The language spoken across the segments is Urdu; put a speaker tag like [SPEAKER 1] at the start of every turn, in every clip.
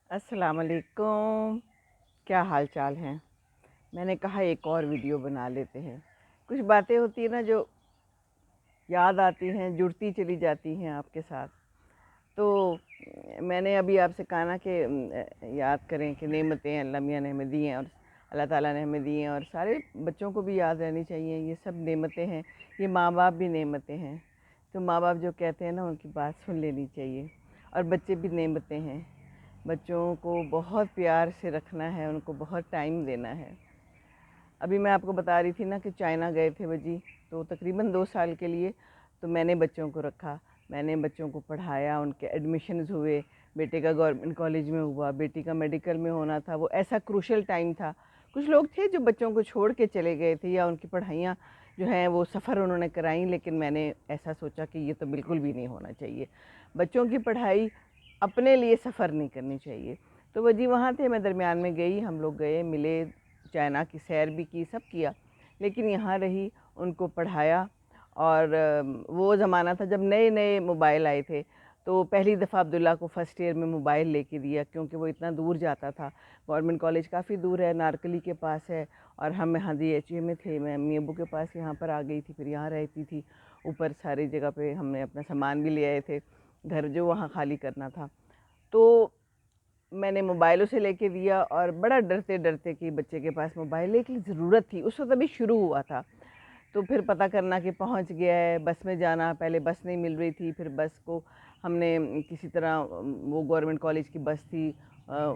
[SPEAKER 1] السلام علیکم، کیا حال چال ہیں؟ میں نے کہا ایک اور ویڈیو بنا لیتے ہیں۔ کچھ باتیں ہوتی ہیں نا جو یاد آتی ہیں، جڑتی چلی جاتی ہیں آپ کے ساتھ۔ تو میں نے ابھی آپ سے کہا نا کہ یاد کریں کہ نعمتیں اللہ میاں نے ہمیں دی ہیں اور اللہ تعالیٰ نے ہمیں دی ہیں، اور سارے بچوں کو بھی یاد رہنی چاہیے۔ یہ سب نعمتیں ہیں، یہ ماں باپ بھی نعمتیں ہیں۔ تو ماں باپ جو کہتے ہیں نا ان کی بات سن لینی چاہیے، اور بچے بھی نعمتیں ہیں۔ بچوں کو بہت پیار سے رکھنا ہے، ان کو بہت ٹائم دینا ہے۔ ابھی میں آپ کو بتا رہی تھی نا کہ چائنا گئے تھے بجی، تو تقریباً 2 سال کے لیے تو میں نے بچوں کو رکھا، میں نے بچوں کو پڑھایا، ان کے ایڈمیشنز ہوئے، بیٹے کا گورنمنٹ کالج میں ہوا، بیٹی کا میڈیکل میں ہونا تھا۔ وہ ایسا کروشل ٹائم تھا۔ کچھ لوگ تھے جو بچوں کو چھوڑ کے چلے گئے تھے، یا ان کی پڑھائیاں جو ہیں وہ سفر انہوں نے کرائیں، لیکن میں نے ایسا سوچا کہ یہ تو بالکل بھی نہیں ہونا چاہیے۔ بچوں کی پڑھائی اپنے لیے سفر نہیں کرنی چاہیے۔ تو وہ جی وہاں تھے، میں درمیان میں گئی، ہم لوگ گئے، ملے، چائنا کی سیر بھی کی، سب کیا، لیکن یہاں رہی، ان کو پڑھایا۔ اور وہ زمانہ تھا جب نئے نئے موبائل آئے تھے، تو پہلی دفعہ عبداللہ کو فرسٹ ایئر میں موبائل لے کے دیا، کیونکہ وہ اتنا دور جاتا تھا۔ گورنمنٹ کالج کافی دور ہے، نارکلی کے پاس ہے، اور ہم یہاں دی ایچ اے میں تھے، میں امی ابو کے پاس یہاں پر آ گئی تھی، پھر یہاں رہتی تھی۔ اوپر ساری جگہ پہ ہم نے اپنا سامان بھی لے آئے تھے، گھر جو وہاں خالی کرنا تھا۔ تو میں نے موبائل اسے لے کے دیا، اور بڑا ڈرتے ڈرتے کہ بچے کے پاس موبائل لے کی ضرورت تھی، اس وقت ابھی شروع ہوا تھا۔ تو پھر پتہ کرنا کہ پہنچ گیا ہے، بس میں جانا، پہلے بس نہیں مل رہی تھی، پھر بس کو ہم نے کسی طرح، وہ گورنمنٹ کالج کی بس تھی،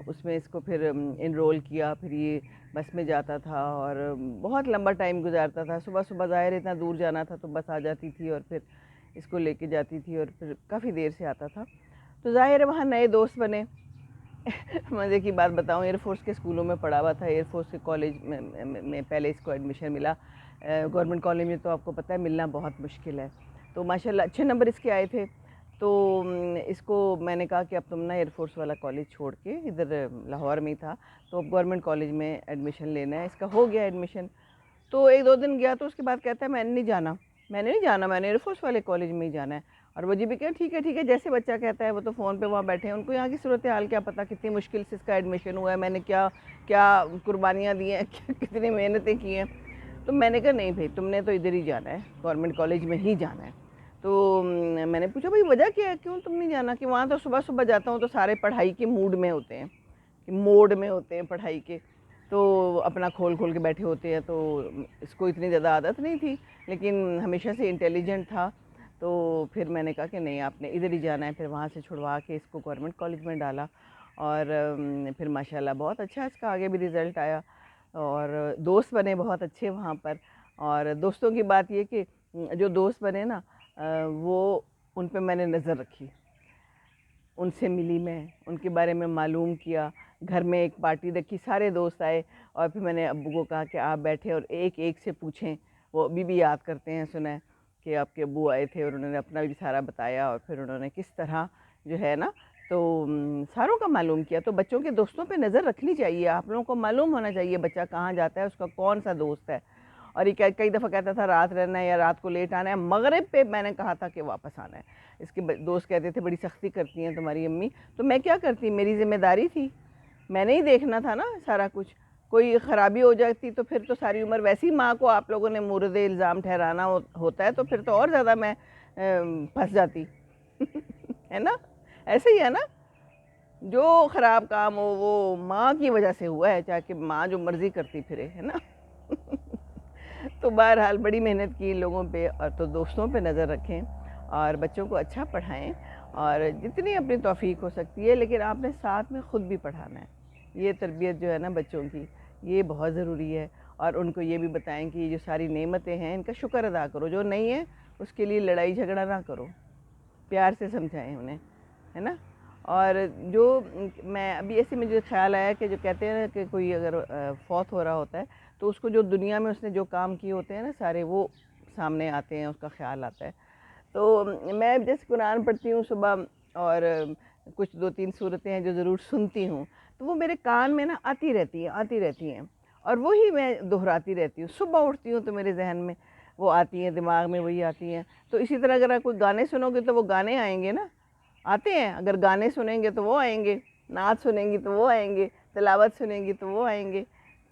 [SPEAKER 1] اس میں اس کو پھر انرول کیا، پھر یہ بس میں جاتا تھا، اور بہت لمبا ٹائم گزارتا تھا۔ صبح صبح ظاہر اتنا دور جانا تھا تو بس آ جاتی تھی، اور پھر اس کو لے کے جاتی تھی، اور پھر کافی دیر سے آتا تھا۔ تو ظاہر ہے وہاں نئے دوست بنے۔ مزے کی بات بتاؤں، ایئر فورس کے اسکولوں میں پڑھا ہوا تھا، ایئر فورس کے کالج میں پہلے اس کو ایڈمیشن ملا۔ گورنمنٹ کالج میں تو آپ کو پتہ ہے ملنا بہت مشکل ہے۔ تو ماشاءاللہ اچھے نمبر اس کے آئے تھے، تو اس کو میں نے کہا کہ اب تم نا ایئر فورس والا کالج چھوڑ کے، ادھر لاہور میں ہی تھا، تو اب گورنمنٹ کالج میں ایڈمیشن لینا ہے۔ اس کا ہو گیا ایڈمیشن۔ تو 1-2 دن گیا تو اس کے بعد کہتا ہے میں نے نہیں جانا، میں نے نہیں جانا، میں نے ایئر فورس والے کالج میں ہی جانا ہے۔ اور وہ جی بھی کہا ٹھیک ہے، جیسے بچہ کہتا ہے، وہ تو فون پہ وہاں بیٹھے ہیں، ان کو یہاں کی صورتحال کیا پتہ، کتنی مشکل سے اس کا ایڈمیشن ہوا ہے، میں نے کیا قربانیاں دی ہیں، کتنی محنتیں کی ہیں۔ تو میں نے کہا نہیں بھائی، تم نے تو ادھر ہی جانا ہے، گورنمنٹ کالج میں ہی جانا ہے۔ تو میں نے پوچھا بھائی وجہ کیا ہے، کیوں تم نہیں جانا؟ کہ وہاں تو صبح صبح جاتا ہوں تو سارے پڑھائی کے موڈ میں ہوتے ہیں، موڈ میں ہوتے ہیں پڑھائی کے، تو اپنا کھول کے بیٹھے ہوتے ہیں۔ تو اس کو اتنی زیادہ عادت نہیں تھی، لیکن ہمیشہ سے انٹیلیجنٹ تھا۔ تو پھر میں نے کہا کہ نہیں، آپ نے ادھر ہی جانا ہے، پھر وہاں سے چھڑوا کے اس کو گورنمنٹ کالج میں ڈالا، اور پھر ماشاءاللہ بہت اچھا اس کا آگے بھی رزلٹ آیا، اور دوست بنے بہت اچھے وہاں پر۔ اور دوستوں کی بات یہ کہ جو دوست بنے نا، وہ ان پہ میں نے نظر رکھی، ان سے ملی، میں ان کے بارے میں معلوم کیا، گھر میں ایک پارٹی رکھی، سارے دوست آئے، اور پھر میں نے ابو کو کہا کہ آپ بیٹھے اور ایک ایک سے پوچھیں۔ وہ ابھی بھی یاد کرتے ہیں، سنا ہے کہ آپ کے ابو آئے تھے اور انہوں نے اپنا بھی سارا بتایا، اور پھر انہوں نے کس طرح جو ہے نا، تو ساروں کا معلوم کیا۔ تو بچوں کے دوستوں پہ نظر رکھنی چاہیے، آپ لوگوں کو معلوم ہونا چاہیے بچہ کہاں جاتا ہے، اس کا کون سا دوست ہے۔ اور یہ کئی دفعہ کہتا تھا رات رہنا ہے یا رات کو لیٹ آنا ہے، مغرب پہ میں نے کہا تھا کہ واپس آنا ہے۔ اس کے دوست کہتے تھے بڑی سختی کرتی ہیں تمہاری امی، تو میں کیا کرتی، میری ذمہ داری تھی، میں نے ہی دیکھنا تھا نا سارا کچھ۔ کوئی خرابی ہو جاتی تو پھر تو ساری عمر ویسی ماں کو آپ لوگوں نے مورد الزام ٹھہرانا ہوتا ہے، تو پھر تو اور زیادہ میں پھنس جاتی ہے نا، ایسے ہی ہے نا، جو خراب کام ہو وہ ماں کی وجہ سے ہوا ہے، چاہے کہ ماں جو مرضی کرتی پھرے، ہے نا۔ تو بہرحال بڑی محنت کی ان لوگوں پہ، اور تو دوستوں پہ نظر رکھیں، اور بچوں کو اچھا پڑھائیں، اور جتنی اپنی توفیق ہو سکتی ہے، لیکن آپ نے ساتھ میں خود بھی پڑھانا ہے۔ یہ تربیت جو ہے نا بچوں کی، یہ بہت ضروری ہے، اور ان کو یہ بھی بتائیں کہ یہ جو ساری نعمتیں ہیں ان کا شکر ادا کرو، جو نہیں ہے اس کے لیے لڑائی جھگڑا نہ کرو، پیار سے سمجھائیں انہیں، ہے نا۔ اور جو میں ابھی ایسے مجھے خیال آیا کہ جو کہتے ہیں نا کہ کوئی اگر فوت ہو رہا ہوتا ہے تو اس کو جو دنیا میں اس نے جو کام کیے ہوتے ہیں نا سارے، وہ سامنے آتے ہیں، اس کا خیال آتا ہے۔ تو میں جیسے قرآن پڑھتی ہوں صبح، اور کچھ 2-3 صورتیں ہیں جو ضرور سنتی ہوں، تو وہ میرے کان میں نا آتی رہتی ہیں، اور وہی میں دہراتی رہتی ہوں۔ صبح اٹھتی ہوں تو میرے ذہن میں وہ آتی ہیں، دماغ میں وہی آتی ہیں۔ تو اسی طرح اگر آپ کوئی گانے سنو گے تو وہ گانے آئیں گے نا، آتے ہیں، اگر گانے سنیں گے تو وہ آئیں گے۔ نعت سنیں گی تو وہ آئیں گے، تلاوت سنیں گی تو وہ آئیں گے.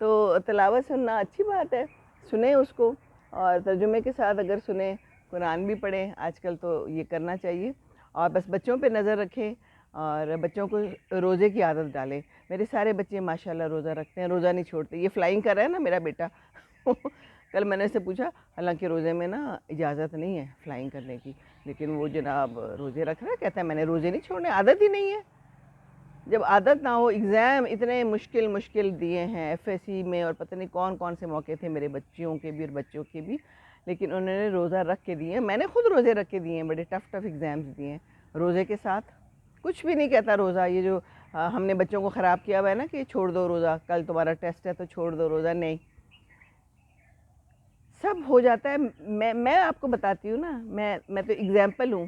[SPEAKER 1] تو تلاوت سننا اچھی بات ہے، سنیں اس کو، اور ترجمے کے ساتھ اگر سنیں، قرآن بھی پڑھیں. آج کل تو یہ کرنا چاہیے. اور بس بچوں پہ نظر رکھیں اور بچوں کو روزے کی عادت ڈالیں. میرے سارے بچے ماشاءاللہ روزہ رکھتے ہیں، روزہ نہیں چھوڑتے. یہ فلائنگ کر رہا ہے نا میرا بیٹا. کل میں نے اسے پوچھا، حالانکہ روزے میں نا اجازت نہیں ہے فلائنگ کرنے کی، لیکن وہ جناب روزے رکھ رہا ہے. کہتا ہے میں نے روزے نہیں چھوڑنے، عادت ہی نہیں ہے. جب عادت نہ ہو، ایگزام اتنے مشکل دیے ہیں ایف ایس سی میں، اور پتہ نہیں کون سے موقع تھے میرے بچیوں کے بھی اور بچوں کے بھی، لیکن انہوں نے روزہ رکھ کے دیے. میں نے خود روزے رکھ کے دیے ہیں، بڑے ٹف ایگزامز دیے ہیں روزے کے ساتھ. کچھ بھی نہیں کہتا روزہ. یہ جو ہم نے بچوں کو خراب کیا ہوا ہے نا کہ چھوڑ دو روزہ، کل تمہارا ٹیسٹ ہے تو چھوڑ دو روزہ، نہیں، سب ہو جاتا ہے. میں آپ کو بتاتی ہوں نا، میں تو ایگزامپل ہوں.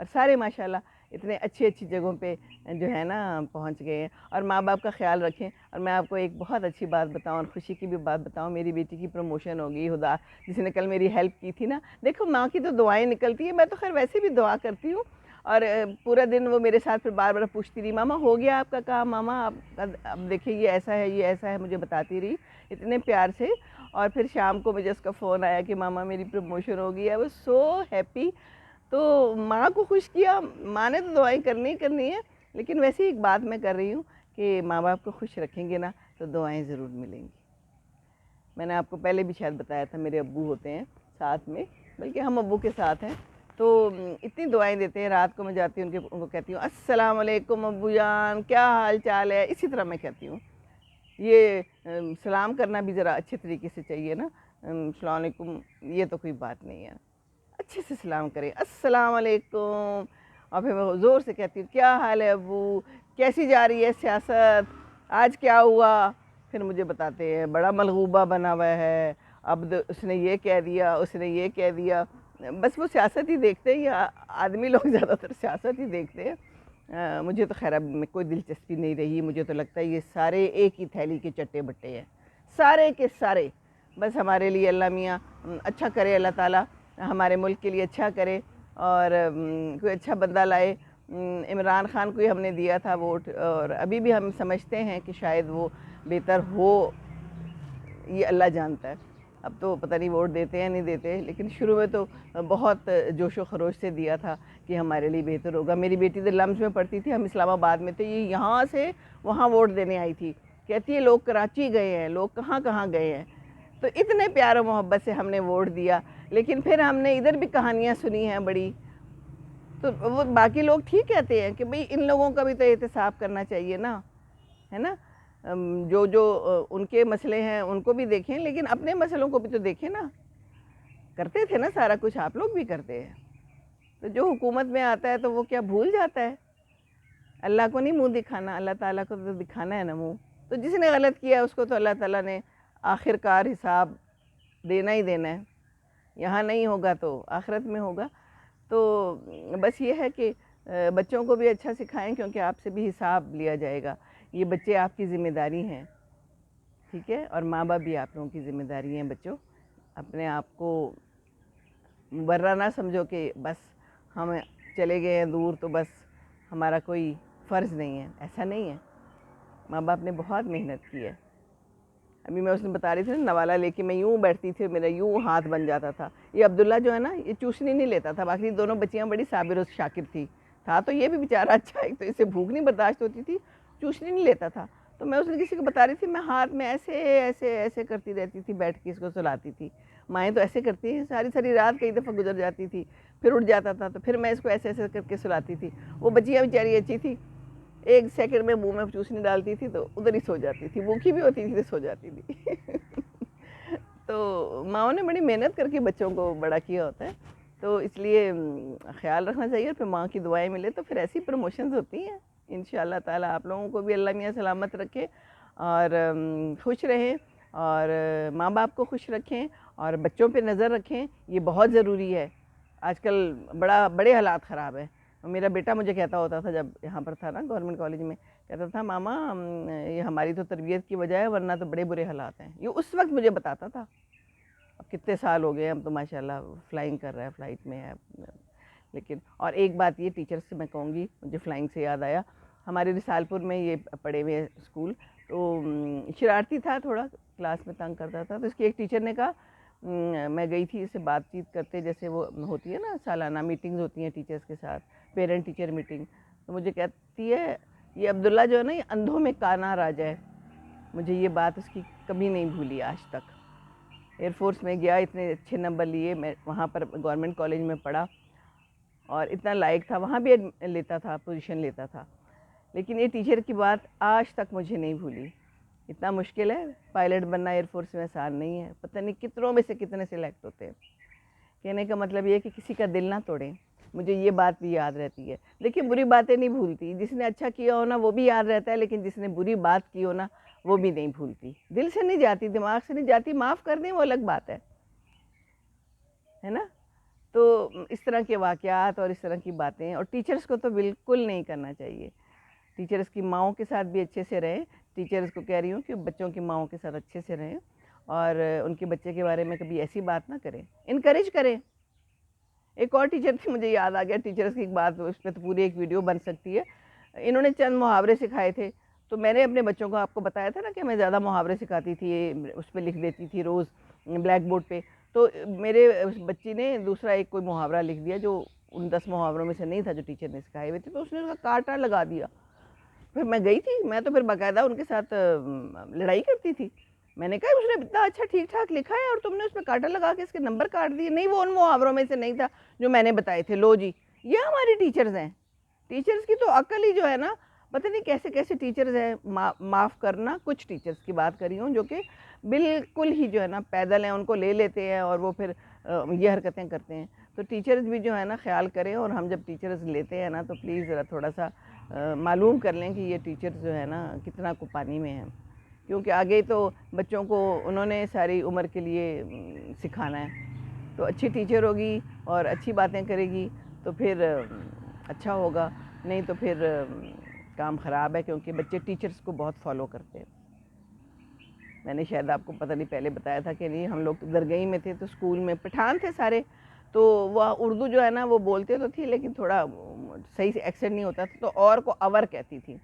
[SPEAKER 1] اور سارے ماشاءاللہ اتنے اچھی جگہوں پہ جو ہے نا پہنچ گئے ہیں. اور ماں باپ کا خیال رکھیں. اور میں آپ کو ایک بہت اچھی بات بتاؤں اور خوشی کی بھی بات بتاؤں. میری بیٹی کی پروموشن ہو گئی. خدا جس نے کل میری ہیلپ کی تھی نا، دیکھو ماں کی تو دعائیں نکلتی ہیں. میں تو خیر ویسے بھی دعا کرتی ہوں، اور پورا دن وہ میرے ساتھ پھر بار پوچھتی رہی، ماما ہو گیا آپ کا کام، ماما اب دیکھیے یہ ایسا ہے، یہ ایسا ہے، مجھے بتاتی رہی اتنے پیار سے. اور پھر شام کو مجھے اس کا فون آیا کہ ماما میری پروموشن ہو گئی ہے. وہ سو ہیپی. تو ماں کو خوش کیا. ماں نے تو دعائیں کرنی ہے، لیکن ویسے ایک بات میں کر رہی ہوں کہ ماں باپ کو خوش رکھیں گے نا تو دعائیں ضرور ملیں گی. میں نے آپ کو پہلے بھی شاید بتایا تھا، میرے ابو ہوتے ہیں ساتھ میں، بلکہ ہم ابو کے ساتھ ہیں، تو اتنی دعائیں دیتے ہیں. رات کو میں جاتی ہوں ان کو کہتی ہوں السلام علیکم ابو جان، کیا حال چال ہے. اسی طرح میں کہتی ہوں. یہ سلام کرنا بھی ذرا اچھے طریقے سے چاہیے نا. السلام علیکم یہ تو کوئی بات نہیں ہے، اچھے سے سلام کریں، السلام علیکم. اور پھر میں زور سے کہتی ہوں کیا حال ہے ابو، کیسی جا رہی ہے سیاست، آج کیا ہوا. پھر مجھے بتاتے ہیں بڑا ملغوبہ بنا ہوا ہے، اب اس نے یہ کہہ دیا، اس نے یہ کہہ دیا. بس وہ سیاست ہی دیکھتے ہیں، یا آدمی لوگ زیادہ تر سیاست ہی دیکھتے ہیں. مجھے تو خیر اب میں کوئی دلچسپی نہیں رہی. مجھے تو لگتا ہے یہ سارے ایک ہی تھیلی کے چٹے بٹے ہیں، سارے کے سارے. بس ہمارے لیے اللہ میاں اچھا کرے، اللہ تعالیٰ ہمارے ملک کے لیے اچھا کرے، اور کوئی اچھا بندہ لائے. عمران خان کو ہی ہم نے دیا تھا ووٹ، اور ابھی بھی ہم سمجھتے ہیں کہ شاید وہ بہتر ہو، یہ اللہ جانتا ہے. اب تو پتہ نہیں ووٹ دیتے ہیں نہیں دیتے، لیکن شروع میں تو بہت جوش و خروش سے دیا تھا کہ ہمارے لیے بہتر ہوگا. میری بیٹی تو لمز میں پڑھتی تھی، ہم اسلام آباد میں تھے، یہ یہاں سے وہاں ووٹ دینے آئی تھی. کہتی ہے لوگ کراچی گئے ہیں، لوگ کہاں گئے ہیں. تو اتنے پیار و محبت سے ہم نے ووٹ دیا. لیکن پھر ہم نے ادھر بھی کہانیاں سنی ہیں بڑی. تو وہ باقی لوگ ٹھیک کہتے ہیں کہ بھئی ان لوگوں کا بھی تو احتساب کرنا چاہیے نا، ہے نا. جو ان کے مسئلے ہیں ان کو بھی دیکھیں، لیکن اپنے مسئلوں کو بھی تو دیکھیں نا. کرتے تھے نا سارا کچھ، آپ لوگ بھی کرتے ہیں. تو جو حکومت میں آتا ہے تو وہ کیا بھول جاتا ہے. اللہ کو نہیں منہ دکھانا، اللہ تعالیٰ کو تو دکھانا ہے نا منہ. تو جس نے غلط کیا اس کو تو اللہ تعالیٰ نے آخر کار حساب دینا ہی دینا ہے. یہاں نہیں ہوگا تو آخرت میں ہوگا. تو بس یہ ہے کہ بچوں کو بھی اچھا سکھائیں، کیونکہ آپ سے بھی حساب لیا جائے گا. یہ بچے آپ کی ذمہ داری ہیں، ٹھیک ہے، اور ماں باپ بھی آپ لوگوں کی ذمہ داری ہیں. بچوں اپنے آپ کو مبرہ نہ سمجھو کہ بس ہم چلے گئے ہیں دور تو بس ہمارا کوئی فرض نہیں ہے. ایسا نہیں ہے. ماں باپ نے بہت محنت کی ہے. ابھی میں اس نے بتا رہی تھی نا، نوالا لے کے میں یوں بیٹھتی تھی، میرا یوں ہاتھ بن جاتا تھا. یہ عبداللہ جو ہے نا، یہ چوسنی نہیں لیتا تھا. باقی دونوں بچیاں بڑی صابر و شاکر تھا تو یہ بھی بیچارہ اچھا، ایک تو اسے بھوک نہیں برداشت ہوتی تھی، چوسنی نہیں لیتا تھا. تو میں اس نے کسی کو بتا رہی تھی، میں ہاتھ میں ایسے ایسے ایسے کرتی رہتی تھی، بیٹھ کے اس کو سلاتی تھی. مائیں تو ایسے کرتی ہیں، ساری رات کئی دفعہ گزر جاتی تھی، پھر اٹھ جاتا تھا تو پھر میں اس کو ایسے ایسے کر کے سلاتی تھی. وہ بچیاں بیچاری اچھی تھی، ایک سیکنڈ میں منہ میں چوسنی ڈالتی تھی تو ادھر ہی سو جاتی تھی. بھوکی بھی ہوتی تھی تو سو جاتی تھی. تو ماؤں نے بڑی محنت کر کے بچوں کو بڑا کیا ہوتا ہے، تو اس لیے خیال رکھنا چاہیے. اور پھر ماں کی دعائیں ملے تو پھر ایسی پروموشنز ہوتی ہیں انشاءاللہ تعالیٰ. آپ لوگوں کو بھی اللہ میاں سلامت رکھے اور خوش رہیں، اور ماں باپ کو خوش رکھیں، اور بچوں پہ نظر رکھیں. یہ بہت ضروری ہے. آج کل بڑے حالات خراب ہیں. میرا بیٹا مجھے کہتا ہوتا تھا جب یہاں پر تھا نا گورنمنٹ کالج میں، کہتا تھا ماما یہ ہماری تو تربیت کی وجہ ہے، ورنہ تو بڑے برے حالات ہیں. یہ اس وقت مجھے بتاتا تھا. اب کتنے سال ہو گئے، ہم تو ماشاءاللہ فلائنگ کر رہا ہے، فلائٹ میں ہے. لیکن اور ایک بات یہ ٹیچر سے میں کہوں گی، مجھے فلائنگ سے یاد آیا، ہمارے رسالپور میں یہ پڑھے ہوئے اسکول. تو شرارتی تھا تھوڑا, کلاس میں تنگ کرتا تھا. تو اس کی ایک ٹیچر نے کہا, میں گئی تھی اس سے بات چیت کرتے, جیسے وہ ہوتی ہے نا سالانہ میٹنگز ہوتی ہیں ٹیچرز کے ساتھ, پیرنٹ ٹیچر میٹنگ. تو مجھے کہتی ہے یہ عبداللہ جو ہے نا یہ اندھوں میں کانا راجا ہے. مجھے یہ بات اس کی کبھی نہیں بھولی آج تک. ایئر فورس میں گیا, اتنے اچھے نمبر لیے, میں وہاں پر گورنمنٹ کالج میں پڑھا اور اتنا لائق تھا, وہاں بھی لیتا تھا, پوزیشن لیتا تھا. لیکن یہ ٹیچر کی بات آج تک مجھے نہیں بھولی. اتنا مشکل ہے پائلٹ بننا ایئر فورس میں, آسان نہیں ہے. پتہ نہیں کتنوں میں سے کتنے سلیکٹ ہوتے ہیں. کہنے کا مطلب یہ ہے کہ کسی کا دل نہ توڑیں. مجھے یہ بات بھی یاد رہتی ہے. دیکھیے بری باتیں نہیں بھولتی, جس نے اچھا کیا ہو نا وہ بھی یاد رہتا ہے, لیکن جس نے بری بات کی ہو نا وہ بھی نہیں بھولتی. دل سے نہیں جاتی, دماغ سے نہیں جاتی, معاف کر دیں وہ الگ بات ہے نا. تو اس طرح کے واقعات اور اس طرح کی باتیں, اور ٹیچرز کو تو بالکل نہیں کرنا چاہیے. ٹیچرز کی ماؤں کے ساتھ بھی اچھے سے رہیں. ٹیچرز کو کہہ رہی ہوں کہ بچوں کی ماؤں کے ساتھ اچھے سے رہیں, اور ان کے بچے کے بارے میں کبھی ایسی بات نہ کریں, انکریج کریں. ایک اور ٹیچر تھی, مجھے یاد آ گیا ٹیچرز کی ایک بات, اس پہ تو پوری ایک ویڈیو بن سکتی ہے. انہوں نے چند محاورے سکھائے تھے, تو میں نے اپنے بچوں کو, آپ کو بتایا تھا نا کہ میں زیادہ محاورے سکھاتی تھی, اس پہ لکھ دیتی تھی روز بلیک بورڈ پہ. تو میرے بچی نے دوسرا ایک کوئی محاورہ لکھ دیا جو ان 10 محاوروں میں سے نہیں تھا جو ٹیچر نے سکھائے ہوئے تھے. تو اس نے اس کا کاٹا لگا دیا. پھر میں گئی تھی, میں تو پھر باقاعدہ ان کے ساتھ لڑائی کرتی تھی. میں نے کہا اس نے اتنا اچھا ٹھیک ٹھاک لکھا ہے اور تم نے اس میں کاٹا لگا کے اس کے نمبر کاٹ دیے. نہیں, وہ ان محاوروں میں سے نہیں تھا جو میں نے بتائے تھے. لو جی, یہ ہماری ٹیچرز ہیں. ٹیچرز کی تو عقل ہی جو ہے نا, پتہ نہیں کیسے کیسے ٹیچرز ہیں. معاف کرنا, کچھ ٹیچرز کی بات کری ہوں جو کہ بالکل ہی جو ہے نا پیدل ہیں, ان کو لے لیتے ہیں اور وہ پھر یہ حرکتیں کرتے ہیں. تو ٹیچرز بھی جو ہے نا خیال کریں, اور ہم جب ٹیچرز لیتے ہیں نا تو پلیز ذرا تھوڑا سا معلوم کر لیں کہ یہ ٹیچرز جو ہے نا کتنا کو پانی میں ہیں, کیونکہ آگے تو بچوں کو انہوں نے ساری عمر کے لیے سکھانا ہے. تو اچھی ٹیچر ہوگی اور اچھی باتیں کرے گی تو پھر اچھا ہوگا, نہیں تو پھر کام خراب ہے, کیونکہ بچے ٹیچرز کو بہت فالو کرتے ہیں. میں نے شاید آپ کو پتہ نہیں پہلے بتایا تھا کہ نہیں, ہم لوگ درگئی میں تھے تو اسکول میں پٹھان تھے سارے, تو وہ اردو جو ہے نا وہ بولتے تو تھی لیکن تھوڑا صحیح سے ایکسنٹ نہیں ہوتا تھا, تو اور کو اور کہتی تھی.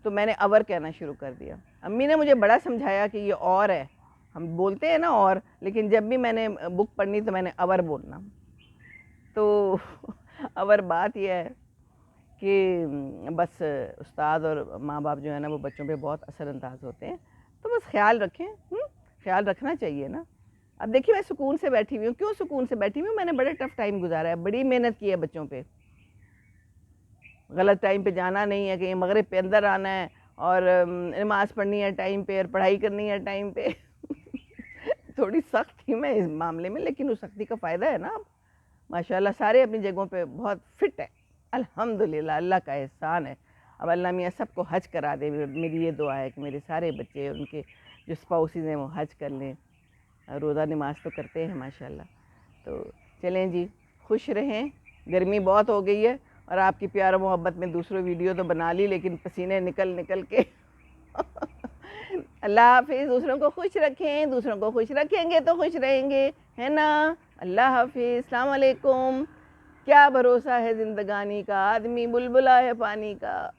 [SPEAKER 1] تو میں نے اور کہنا شروع کر دیا. امی نے مجھے بڑا سمجھایا کہ یہ اور ہے, ہم بولتے ہیں نا اور, لیکن جب بھی میں نے بک پڑھنی تو میں نے اور بولنا. تو اور بات یہ ہے کہ بس استاد اور ماں باپ جو ہے نا وہ بچوں پہ بہت اثر انداز ہوتے ہیں. تو بس خیال رکھیں, خیال رکھنا چاہیے نا. اب دیکھیے میں سکون سے بیٹھی ہوئی ہوں. کیوں سکون سے بیٹھی ہوئی ہوں؟ میں نے بڑے ٹف ٹائم گزارا ہے, بڑی محنت کی ہے بچوں پہ. غلط ٹائم پہ جانا نہیں ہے, کہ مغرب پہ اندر آنا ہے, اور نماز پڑھنی ہے ٹائم پہ, اور پڑھائی کرنی ہے ٹائم پہ. تھوڑی سخت تھی میں اس معاملے میں, لیکن اس سختی کا فائدہ ہے نا. اب ماشاءاللہ سارے اپنی جگہوں پہ بہت فٹ ہے, الحمدللہ, اللہ کا احسان ہے. اب اللہ میاں سب کو حج کرا دے. میری یہ دعا ہے کہ میرے سارے بچے, ان کے جو اسپاؤسز ہیں وہ حج کر لیں. روزہ نماز تو کرتے ہیں ماشاءاللہ. تو چلیں جی, خوش رہیں. گرمی بہت ہو گئی ہے, اور آپ کی پیار و محبت میں دوسروں ویڈیو تو بنا لی, لیکن پسینے نکل نکل کے. اللہ حافظ. دوسروں کو خوش رکھیں, دوسروں کو خوش رکھیں گے تو خوش رہیں گے, ہے نا. اللہ حافظ. السلام علیکم. کیا بھروسہ ہے زندگانی کا, آدمی بلبلا ہے پانی کا.